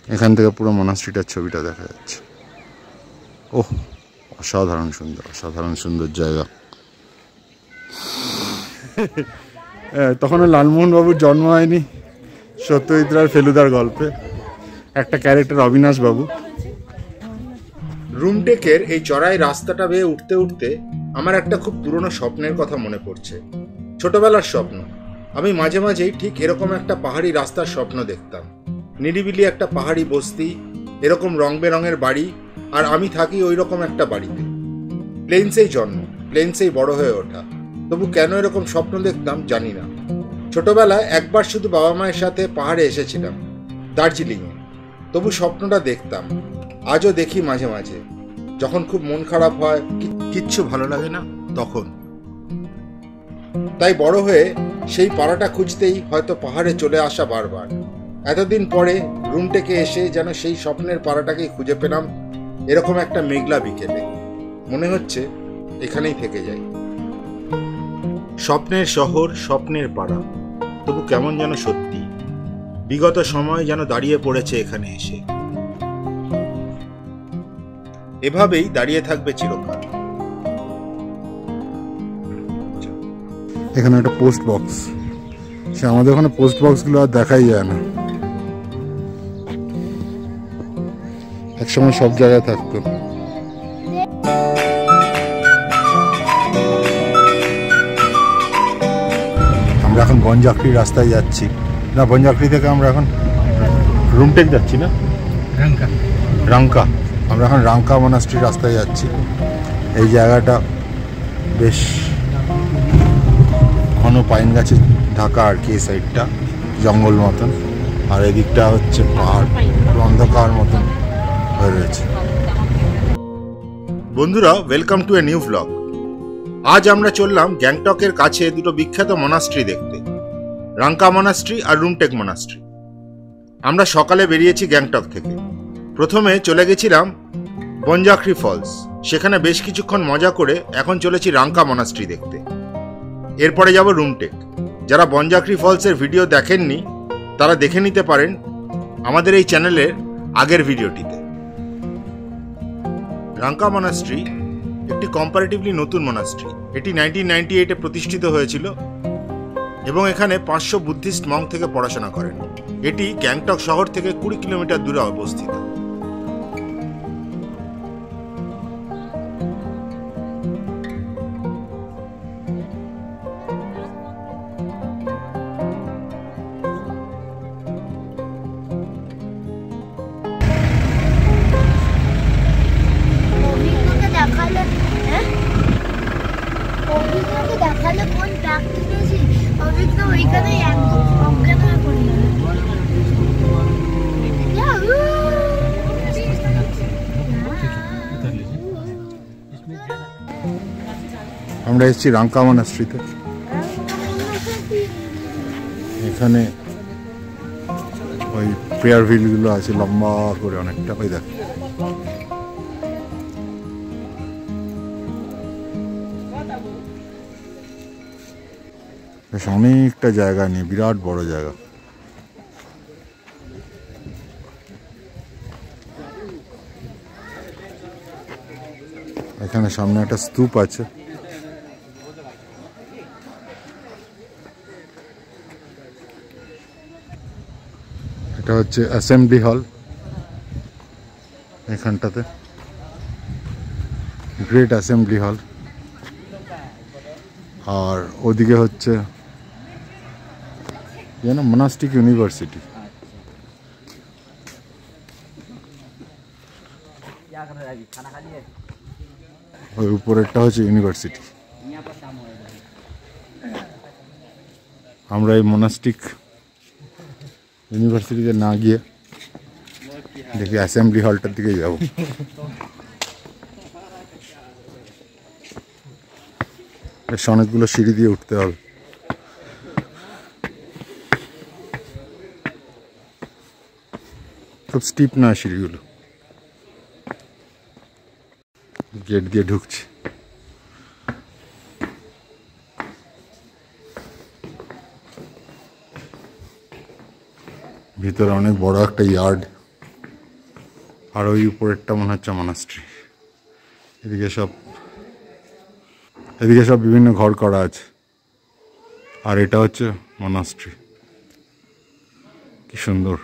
এখান থেকে পুরো মনাস্ট্রিটার ছবিটা দেখা যাচ্ছে। ওহ, অসাধারণ সুন্দর জায়গা। তখনও লালমোহন বাবুর জন্ম হয়নি সত্যজিৎ রায় ফেলুদার গল্পে একটা ক্যারেক্টার অবিনাশ বাবু। রুমটেকের এই চড়াই রাস্তাটা বেয়ে উঠতে উঠতে আমার একটা খুব পুরনো স্বপ্নের কথা মনে পড়ছে। ছোটবেলার স্বপ্ন। আমি মাঝে মাঝেই ঠিক এরকম একটা পাহাড়ি রাস্তার স্বপ্ন দেখতাম। নিরিবিলি একটা পাহাড়ি বস্তি, এরকম রং বেরঙের বাড়ি, আর আমি থাকি ওই রকম একটা বাড়িতে। প্লেন্সেই জন্ম, প্লেন্সেই বড় হয়ে ওঠা। তবু কেন এরকম স্বপ্ন দেখতাম জানি না। ছোটবেলায় একবার শুধু বাবা মায়ের সাথে পাহাড়ে এসেছিলাম, দার্জিলিংয়ে। তবু স্বপ্নটা দেখতাম, আজও দেখি মাঝে মাঝে। যখন খুব মন খারাপ হয়, কিচ্ছু ভালো লাগে না তখন। তাই বড় হয়ে সেই পাড়াটা খুঁজতেই হয়তো পাহাড়ে চলে আসা বারবার। এতদিন পরে রুমটেকে এসে যেন সেই স্বপ্নের পাড়াটাকেই খুঁজে পেলাম এরকম একটা মেঘলা বিকেলে। মনে হচ্ছে এখানেই থেকে যাই। স্বপ্নের শহর, স্বপ্নের পাড়া, তবু কেমন যেন সত্যি। বিগত সময় যেন দাঁড়িয়ে পড়েছে এখানে এসে। এভাবেই দাঁড়িয়ে থাকবে চিরকাল। এখানে একটা পোস্ট বক্স, সে আমাদের ওখানে পোস্ট বক্সগুলো আর দেখাই যায় না, একসময় সব জায়গায় থাকতো। আমরা এখন বনজাকড়ি রাস্তায় যাচ্ছি না, বনজাকড়ি থেকে আমরা এখন রুমটেক যাচ্ছি না, রাঙ্কা। আমরা এখন রাঙ্কা মনাস্ট্রি রাস্তায় যাচ্ছি। এই জায়গাটা বেশ ঘন পাইন গাছে ঢাকা আর কি, এই সাইডটা জঙ্গল মতন, আর এদিকটা হচ্ছে পাহাড়, অন্ধকার মতন হয়ে রয়েছে। বন্ধুরা, welcome to a new vlog. আজ আমরা চললাম গ্যাংটকের কাছে দুটো বিখ্যাত মনাস্ট্রি দেখতে, রাঙ্কা মনাস্ট্রি আর রুমটেক মনাস্ট্রি। আমরা সকালে বেরিয়েছি গ্যাংটক থেকে। প্রথমে চলে গেছিলাম বনজাকড়ি ফলস, সেখানে বেশ কিছুক্ষণ মজা করে এখন চলেছি রাঙ্কা মনাস্ট্রি দেখতে। এরপরে যাব রুমটেক। যারা বনজাকড়ি ফলসের ভিডিও দেখেননি তারা দেখে নিতে পারেন আমাদের এই চ্যানেলের আগের ভিডিওটিতে। রাঙ্কা মনাস্ট্রি একটি কম্পারেটিভলি নতুন মনাস্ট্রি। এটি 1998-এ প্রতিষ্ঠিত হয়েছিল এবং এখানে 500 বুদ্ধিস্ট মঙ্ক থেকে পড়াশোনা করেন। এটি গ্যাংটক শহর থেকে 20 কিলোমিটার দূরে অবস্থিত। আমরা এসেছি রাঙ্কা মনাস্ট্রিতে। এখানে ওই প্রেয়ার ভিলগুলো আছে লম্বা করে অনেকটা, ওই দেখ। বেশ অনেকটা জায়গা নিয়ে, বিরাট বড় জায়গা। এখানে সামনে একটা স্তূপ আছে। এটা হচ্ছে অ্যাসেম্বলি হল, এখানটাতে গ্রেট অ্যাসেম্বলি হল। আর ওদিকে হচ্ছে মনাস্টিক ইউনিভার্সিটি। ওই উপরেরটা হচ্ছে ইউনিভার্সিটি। আমরা এই মনাস্টিক ইউনিভার্সিটিতে না গিয়ে দেখি অ্যাসেম্বলি হলটার দিকে যাব। বেশ অনেকগুলো সিঁড়ি দিয়ে উঠতে হবে। খুব স্টিপ না সিঁড়িগুলো। গেট দিয়ে ঢুকছি। ভিতরে অনেক বড় একটা ইয়ার্ড। আর ওই উপরেরটা মনে হচ্ছে মনাস্ট্রি। এদিকে সব বিভিন্ন ঘর করা আছে, আর এটা হচ্ছে মনাস্ট্রি। কি সুন্দর।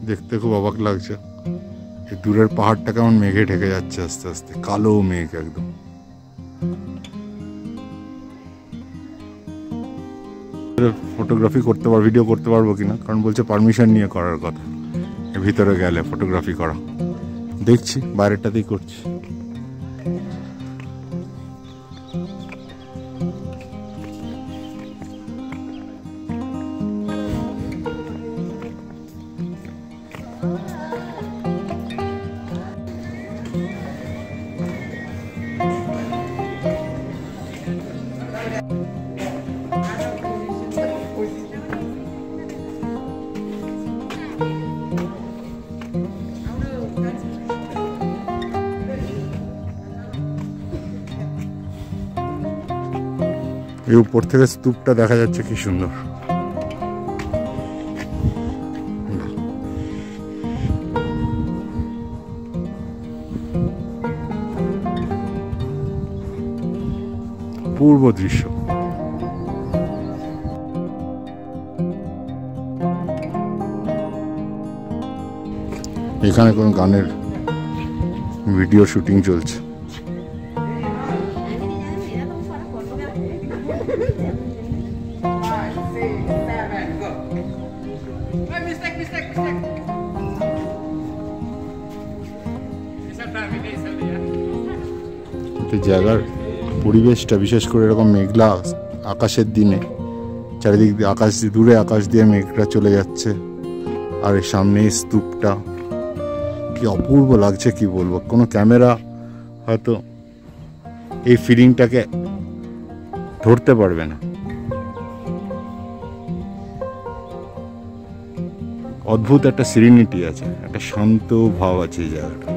দেখতে খুব অবাক লাগছে, এই দূরের পাহাড়টা কেমন মেঘে ঢেকে যাচ্ছে আস্তে আস্তে, কালো মেঘ একদম। ফটোগ্রাফি করতে পারবো, ভিডিও করতে পারবো কিনা, কারণ বলছে পারমিশন নিয়ে করার কথা ভিতরে গেলে ফটোগ্রাফি করা। দেখছি, বাইরেটাতেই করছি। এই উপর থেকে স্তূপটা দেখা যাচ্ছে, কি সুন্দর। পূর্ব দৃশ্য। এখানে কোন গানের ভিডিও শুটিং চলছে। জায়গার পরিবেশটা, বিশেষ করে এরকম মেঘলা আকাশের দিনে, চারিদিক দিয়ে দূরে আকাশ দিয়ে মেঘটা চলে যাচ্ছে, আর এর সামনে স্তূপটা, কি অপূর্ব লাগছে, কি বলবো। কোনো ক্যামেরা হয়তো এই ফিলিংটাকে ধরতে পারবে না। অদ্ভুত একটা সিরিনিটি আছে, একটা শান্ত ভাব আছে এই জায়গাটা।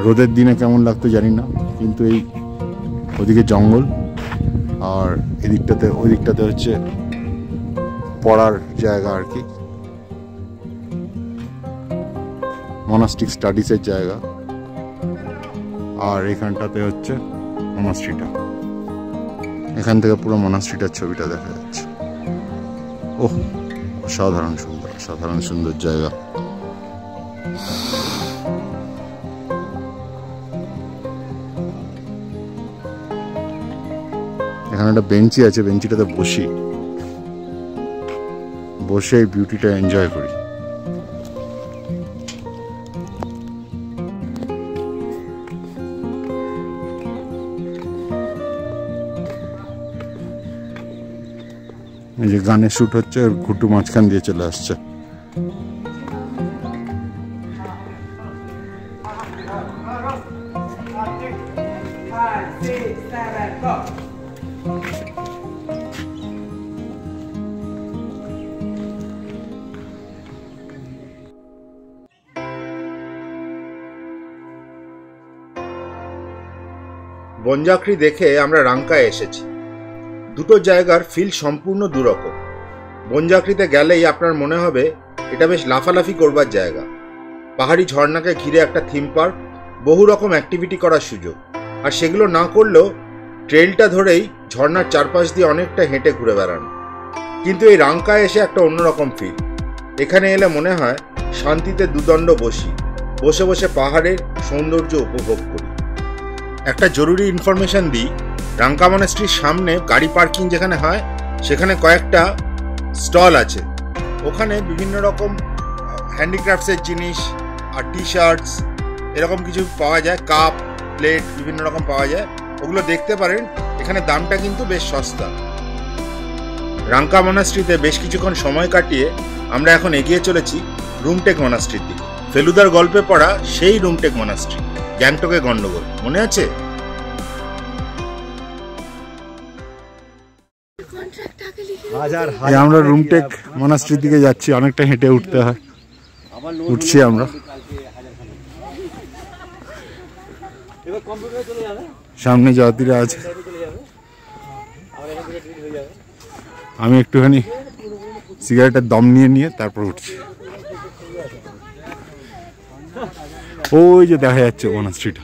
রোদের দিনে কেমন লাগতো জানি না, কিন্তু এই ওদিকে জঙ্গল, আর ওই দিকটাতে হচ্ছে পড়ার জায়গা আর কি, মনাস্টিক স্টাডিজের জায়গা, আর এখানটাতে হচ্ছে মনাস্ট্রিটা। এখান থেকে পুরো মনাস্ট্রিটার ছবিটা দেখা যাচ্ছে। ওহ, অসাধারণ সুন্দর, অসাধারণ সুন্দর জায়গা। এখানে একটা বেঞ্চি আছে, বেঞ্চিটাতে বসে এই বিউটিটা এনজয় করি। এই যে গানের শুট হচ্ছে, ঘুটু মাঝখান দিয়ে চলে আসছে। বনজাকড়ি দেখে আমরা রাঙ্কায় এসেছি। দুটো জায়গার ফিল সম্পূর্ণ দুরকম। বনজাকড়িতে গেলেই আপনার মনে হবে এটা বেশ লাফালাফি করবার জায়গা, পাহাড়ি ঝর্ণাকে ঘিরে একটা থিম পার্ক, বহু রকম অ্যাক্টিভিটি করার সুযোগ, আর সেগুলো না করলেও ট্রেলটা ধরেই ঝর্ণার চারপাশ দিয়ে অনেকটা হেঁটে ঘুরে বেড়ানো। কিন্তু এই রাঙ্কায় এসে একটা অন্যরকম ফিল। এখানে এলে মনে হয় শান্তিতে দুদণ্ড বসে বসে পাহাড়ের সৌন্দর্য উপভোগ করি। একটা জরুরি ইনফরমেশন দিই, রাঙ্কা মনাস্ট্রির সামনে গাড়ি পার্কিং যেখানে হয় সেখানে কয়েকটা স্টল আছে। ওখানে বিভিন্ন রকম হ্যান্ডিক্রাফটসের জিনিস আর টি শার্টস এরকম কিছু পাওয়া যায়, কাপ প্লেট বিভিন্ন রকম পাওয়া যায়, ওগুলো দেখতে পারেন। এখানে দামটা কিন্তু বেশ সস্তা। রাঙ্কা মনাস্ট্রিতে বেশ কিছুক্ষণ সময় কাটিয়ে আমরা এখন এগিয়ে চলেছি রুমটেক মনাস্ট্রির দিকে। ফেলুদার গল্পে পড়া সেই রুমটেক মনাস্ট্রি, গ্যাংটকে গন্ডগোল, মনে আছে? আমরা রুমটেক মনাস্ট্রির দিকে যাচ্ছি, অনেকটা হেঁটে উঠতে হয়, উঠছি আমরা। সামনে যাত্রীরা আছে, আমি একটুখানি সিগারেটের দম নিয়ে তারপর উঠছি। ওই যে দেখা যাচ্ছে মনাস্ট্রিটা।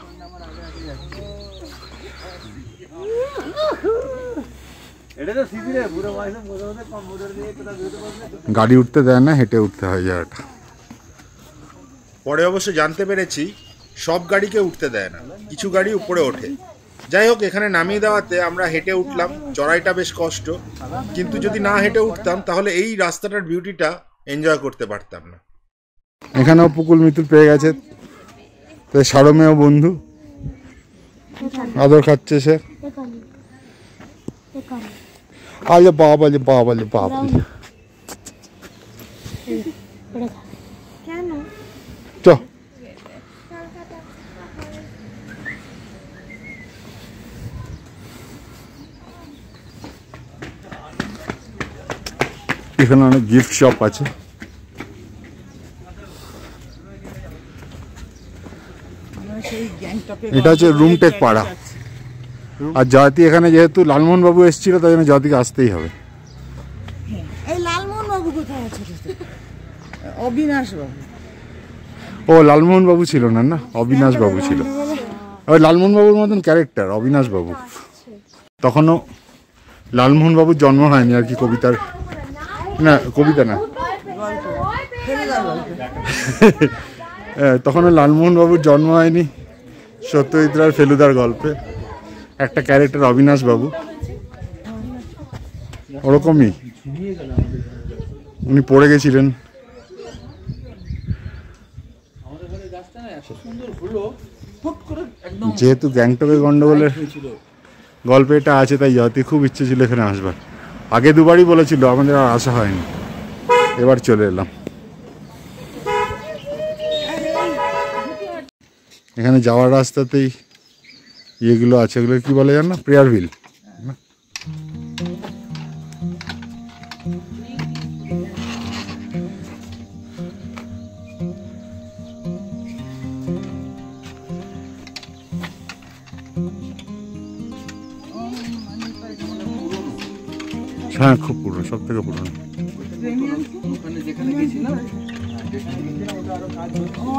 গাড়ি উঠতে দেয় না, হেঁটে উঠতে হয় জায়গাটা। পরে অবশ্য জানতে পেরেছি সব গাড়িকে উঠতে দেয় না, কিছু গাড়ি উপরে ওঠে। যাই হোক, এখানে নামিয়ে দেওয়াতে আমরা হেঁটে উঠলাম। চড়াইটা বেশ কষ্ট, কিন্তু যদি না হেঁটে উঠতাম তাহলে এই রাস্তাটার বিউটিটা এনজয় করতে পারতাম না। এখানেও পুকুল মিতুল পেয়ে গেছে, তো সারমেয় বন্ধু আদর খাচ্ছে সে। আলে বাবালে বাবালে বাবালে, চ এখানে অনেক গিফট শপ আছে। এটা হচ্ছে রুমটেক পাড়া। আর জয়তী এখানে যেহেতু লালমোহন বাবু এসেছিল, তাই জন্য জয়তীকে আসতেই হবে। এই লালমোহন বাবু কোথায় আছে? অবিনাশ বাবু। ও লালমোহন বাবু ছিল না, না অবিনাশ বাবু ছিল। ওই লালমোহন বাবুর মতন ক্যারেক্টার অবিনাশ বাবু। তখনও লালমোহন বাবুর জন্ম হয়নি আর কি, কবিতার না, কবিতা না, তখনও লালমোহন বাবুর জন্ম হয়নি। সত্যজিৎ রায়ের ফেলুদার গল্পে একটা ক্যারেক্টার অবিনাশ বাবু, ওরকমই উনি পড়ে গেছিলেন। যেহেতু গ্যাংটকের গন্ডগোলের গল্পে এটা আছে, তাই জয়তী খুব ইচ্ছে ছিল এখানে আসবার। আগে দুবারই বলেছিল, আমাদের আর আসা হয়নি, এবার চলে এলাম। এখানে যাওয়ার রাস্তাতেই ইয়েগুলো আছে, এগুলো কি বলে জানো? Prayer wheel. হ্যাঁ, খুব পুরনো, সব থেকে পুরনো।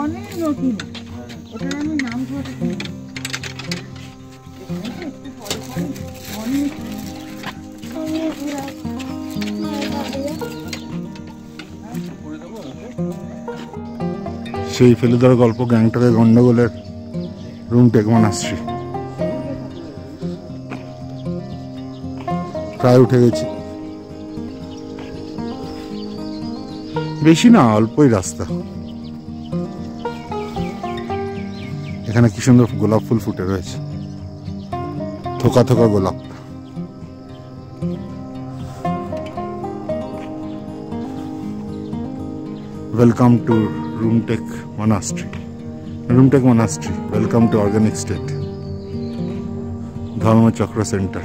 অনেক নতুন, ওটার আমি নাম সেই ফেলুদার গল্প, গ্যাংটকের গন্ডগোলের রুমটেক মনাস্ট্রি। প্রায় উঠে গেছি, বেশি না, অল্পই রাস্তা। এখানে কি সুন্দর গোলাপ ফুল ফুটে রয়েছে, থোকা থোকা গোলাপ। Welcome to Rumtek monastery. Rumtek monastery, welcome to organic state, Dharmachakra centre.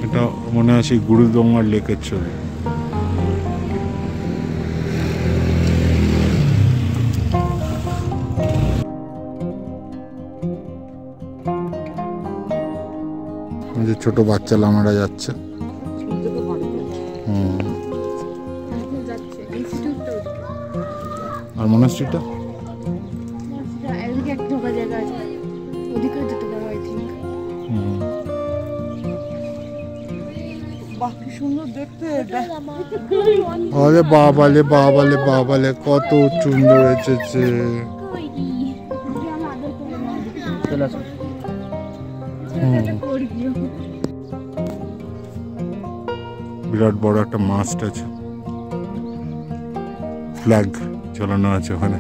এটা মনে হয় সেই গুরুদঙ্গার লেকের ছবি। যে ছোট বাচ্চা লামারা যাচ্ছে। আর মনাস্ট্রিটা সুন্দর দেখতে। আরে বাবালে বাবালে বাবালে, কত সুন্দর এসেছে। বিরাট বড় একটা মাস্ট আছে, ফ্ল্যাগ ঝোলানো আছে ওখানে।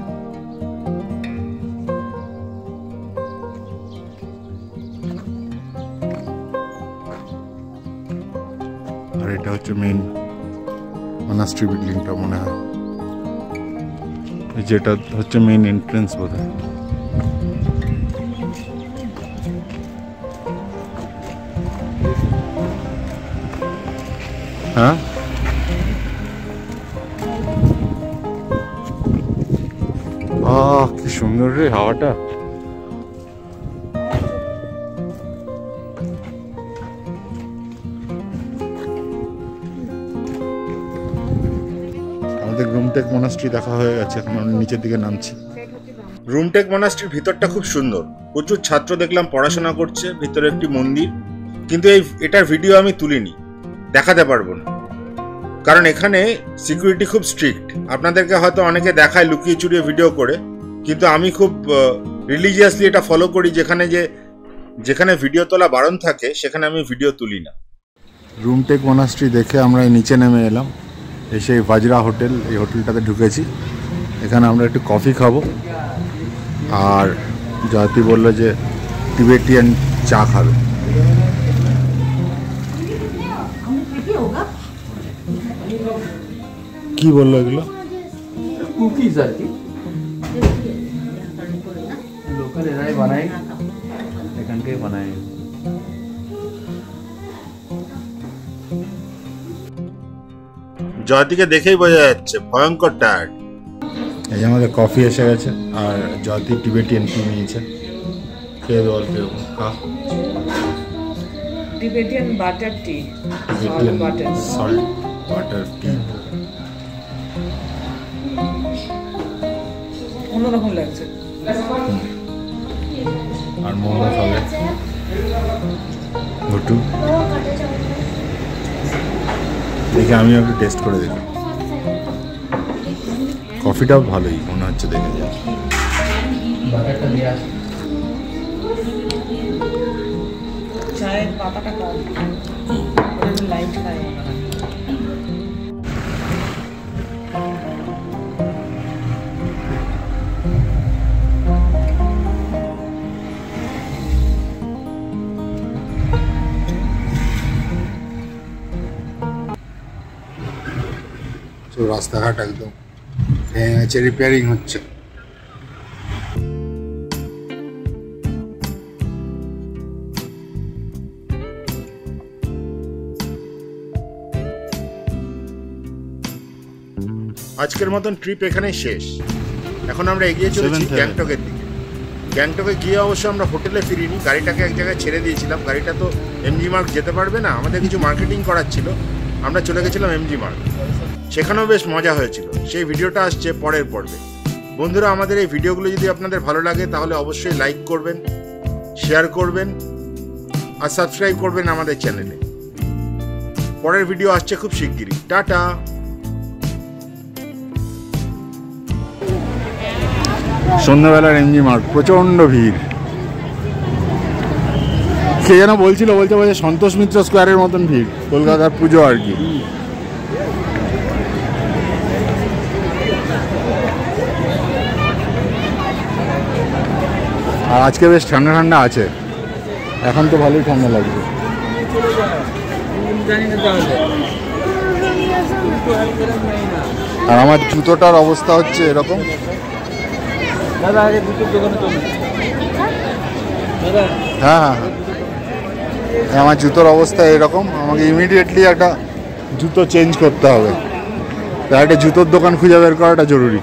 আর এটা হচ্ছে মেইন মনাস্ট্রি বিল্ডিংটা মনে হয়, যেটা হচ্ছে মেইন এন্ট্রেন্স বোধ হয়। হ্যাঁ, কি সুন্দর রে হাওয়াটা। আমাদের রুমটেক মনাস্ট্রি দেখা হয়ে গেছে, এখন আমরা নিচের দিকে নামছি। রুমটেক মনাস্ট্রির ভিতরটা খুব সুন্দর, প্রচুর ছাত্র দেখলাম পড়াশোনা করছে, ভিতরে একটি মন্দির, কিন্তু এটার ভিডিও আমি তুলিনি, দেখাতে পারবো না, কারণ এখানে সিকিউরিটি খুব স্ট্রিক্ট। আপনাদেরকে হয়তো অনেকে দেখায় লুকিয়ে চুরিয়ে ভিডিও করে, কিন্তু আমি খুব রিলিজিয়াসলি এটা ফলো করি, যেখানে ভিডিও তোলা বারণ থাকে সেখানে আমি ভিডিও তুলি না। রুমটেক মনাস্ট্রি দেখে আমরা নিচে নেমে এলাম, এসে ভাজরা হোটেল, এই হোটেলটাতে ঢুকেছি। এখানে আমরা একটু কফি খাবো, আর জয়তি বললো যে টিবেটিয়ান চা খাবে। কি বললো এগুলো? কুকিজ আর কি, লোকাল এরাই বানায়, এখানকাই বানায়। জয়তিকে দেখেই বোঝা যাচ্ছে ভয়ঙ্কর টায়ার্ড। এই যে আমাদের কফি এসে গেছে, আর জয়তি টিবেটিয়ান টি নিয়েছে। খেয়ে দেওয়ার কেরকম খা? Tibetan butter tea. Tibetan butter. Salt butter tea. অন্যরকম লাগছে। আর মোমো খাবে ঘটু। দেখে আমিও একটু টেস্ট করে দেখি। কফিটাও ভালোই মনে হচ্ছে দেখে যা। বাটারটা দিয়ে আসি। চায়ের পাতাটা কম, লাইট খায়। তো রাস্তাঘাট একদম ভেঙে গেছে, রিপেয়ারিং হচ্ছে। আজকের মতন ট্রিপ এখানেই শেষ। এখন আমরা এগিয়ে চলেছি 7th গ্যাংটকের দিকে। গ্যাংটকে গিয়ে অবশ্য আমরা হোটেলে ফিরিনি, গাড়িটাকে এক জায়গায় ছেড়ে দিয়েছিলাম। গাড়িটা তো এমজি মার্গ যেতে পারবে না, আমাদের কিছু মার্কেটিং করার ছিল, আমরা চলে গেছিলাম এমজি মার্গ। সেখানেও বেশ মজা হয়েছিল, সেই ভিডিওটা আসছে পরের পর্বে। বন্ধুরা, আমাদের এই ভিডিওগুলো যদি আপনাদের ভালো লাগে তাহলে অবশ্যই লাইক করবেন, শেয়ার করবেন আর সাবস্ক্রাইব করবেন আমাদের চ্যানেলে। পরের ভিডিও আসছে খুব শিগগিরই। টাটা। সন্ধ্যাবেলার এমজি মার্গ, প্রচণ্ড ভিড়। সে যেন বলছে সন্তোষ মিত্র স্কোয়ারের মতন ভিড়, কলকাতার পুজো আর কি। আর আজকে বেশ ঠান্ডা ঠান্ডা আছে, এখন তো ভালোই ঠান্ডা লাগবে। আর আমার জুতোটার অবস্থা হচ্ছে এরকম। হ্যাঁ, আমার জুতোর অবস্থা এরকম, আমাকে ইমিডিয়েটলি একটা জুতো চেঞ্জ করতে হবে। তাই একটা জুতোর দোকান খুঁজে বের করাটা জরুরি।